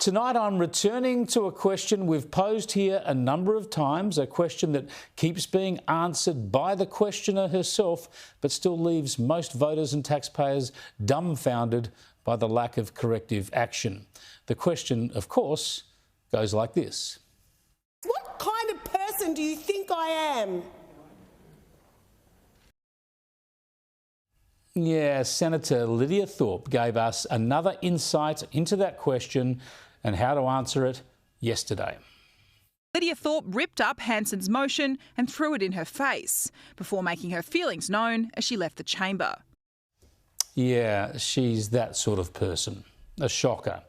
Tonight I'm returning to a question we've posed here a number of times, a question that keeps being answered by the questioner herself, but still leaves most voters and taxpayers dumbfounded by the lack of corrective action. The question, of course, goes like this. What kind of person do you think I am? Yeah, Senator Lidia Thorpe gave us another insight into that question and how to answer it yesterday. Lydia Thorpe ripped up Hanson's motion and threw it in her face before making her feelings known as she left the chamber. Yeah, she's that sort of person. A shocker.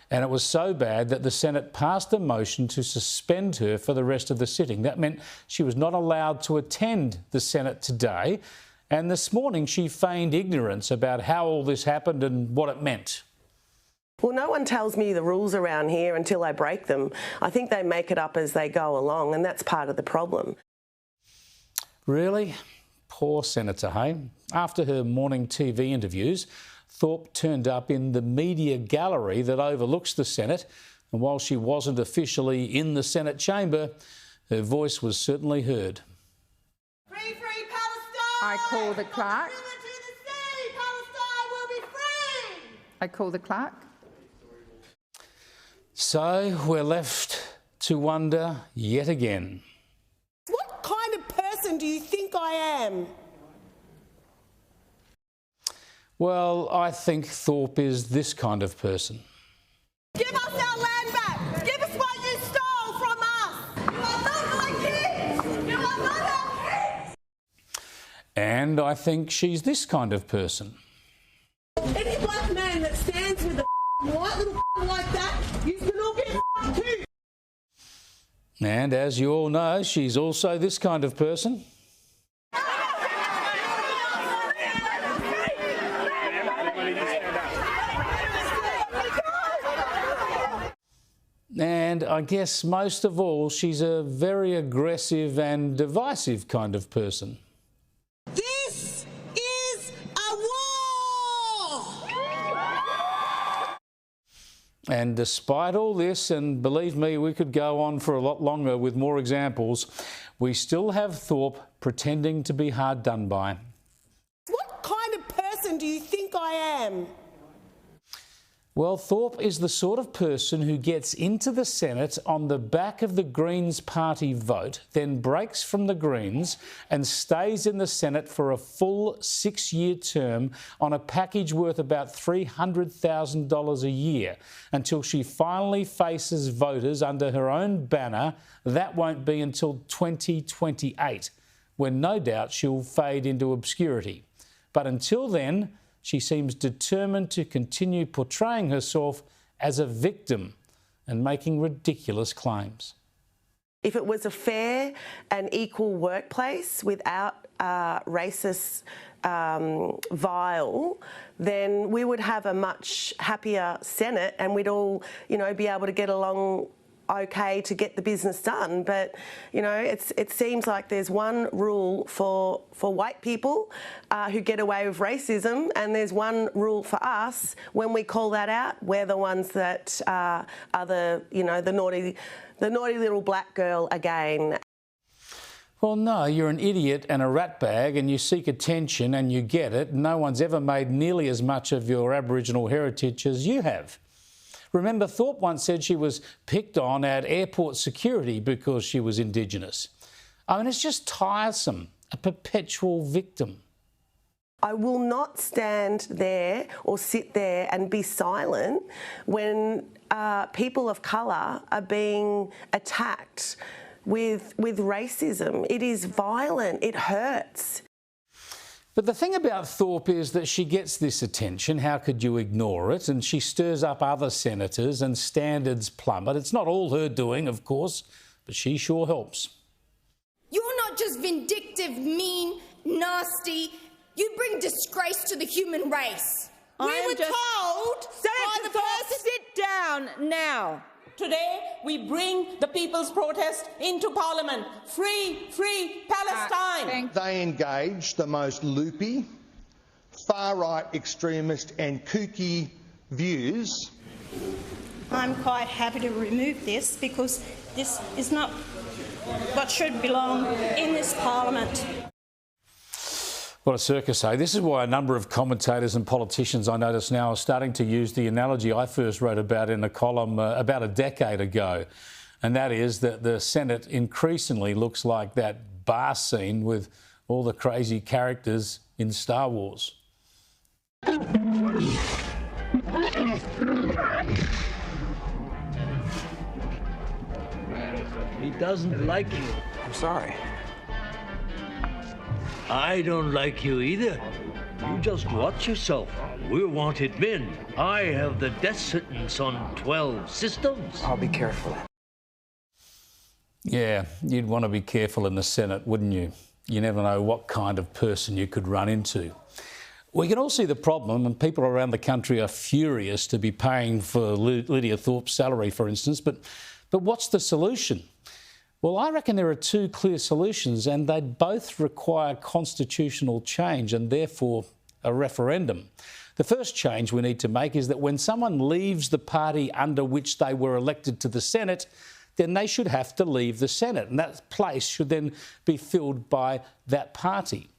And it was so bad that the Senate passed a motion to suspend her for the rest of the sitting. That meant she was not allowed to attend the Senate today. And this morning she feigned ignorance about how all this happened and what it meant. Well, no one tells me the rules around here until I break them. I think they make it up as they go along, and that's part of the problem. Really? Poor Senator, hey? After her morning TV interviews, Thorpe turned up in the media gallery that overlooks the Senate, and while she wasn't officially in the Senate chamber, her voice was certainly heard. Free, free Palestine! I call the clerk. River to the sea! Palestine will be free! I call the clerk. So we're left to wonder yet again. What kind of person do you think I am? Well, I think Thorpe is this kind of person. Give us our land back! Give us what you stole from us! You are not my kids! You are not our kids! And I think she's this kind of person. Any black man that stands with a white little like that, you can all get too. And as you all know, she's also this kind of person. And I guess most of all, she's a very aggressive and divisive kind of person. This is a war! And despite all this, and believe me, we could go on for a lot longer with more examples, we still have Thorpe pretending to be hard done by. What kind of person do you think I am? Well, Thorpe is the sort of person who gets into the Senate on the back of the Greens party vote, then breaks from the Greens and stays in the Senate for a full 6-year term on a package worth about $300,000 a year until she finally faces voters under her own banner. That won't be until 2028, when no doubt she'll fade into obscurity. But until then, she seems determined to continue portraying herself as a victim and making ridiculous claims. If it was a fair and equal workplace without racist vile, then we would have a much happier Senate and we'd all, be able to get along okay to get the business done. But, it seems like there's one rule for white people who get away with racism, and there's one rule for us. When we call that out, we're the ones that are the naughty little black girl again. Well, no, you're an idiot and a ratbag and you seek attention and you get it. No one's ever made nearly as much of your Aboriginal heritage as you have. Remember, Thorpe once said she was picked on at airport security because she was Indigenous. I mean, it's just tiresome, a perpetual victim. I will not stand there or sit there and be silent when people of colour are being attacked with racism. It is violent, it hurts. But the thing about Thorpe is that she gets this attention, how could you ignore it? And she stirs up other senators and standards plummet. It's not all her doing, of course, but she sure helps. You're not just vindictive, mean, nasty. You bring disgrace to the human race. We were told Senator Thorpe, sit down now. today we bring the people's protest into Parliament. Free, free Palestine. They engage the most loopy, far-right extremist and kooky views I'm quite happy to remove this because this is not what should belong in this parliament. What a circus, eh? This is why a number of commentators and politicians I notice now are starting to use the analogy I first wrote about in a column about a decade ago, and that is that the Senate increasingly looks like that bar scene with all the crazy characters in Star Wars. He doesn't like you. I'm sorry. I don't like you either. You just watch yourself. We're wanted men. I have the death sentence on 12 systems. I'll be careful. Yeah, you'd want to be careful in the Senate, wouldn't you? You never know what kind of person you could run into. We can all see the problem, and people around the country are furious to be paying for Lydia Thorpe's salary, for instance, but what's the solution? Well, I reckon there are two clear solutions, and they both require constitutional change and therefore a referendum. The first change we need to make is that when someone leaves the party under which they were elected to the Senate, then they should have to leave the Senate, and that place should then be filled by that party.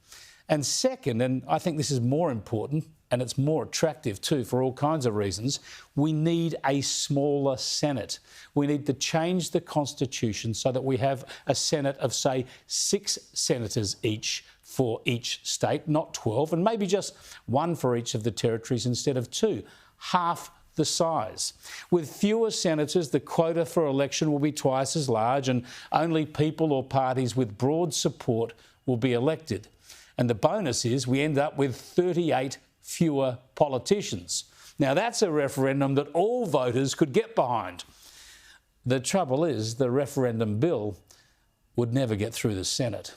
And second, and I think this is more important, and it's more attractive too for all kinds of reasons, we need a smaller Senate. We need to change the Constitution so that we have a Senate of, say, 6 senators each for each state, not 12, and maybe just 1 for each of the territories instead of 2, half the size. With fewer senators, the quota for election will be twice as large, and only people or parties with broad support will be elected. And the bonus is we end up with 38 fewer politicians. Now, that's a referendum that all voters could get behind. The trouble is the referendum bill would never get through the Senate.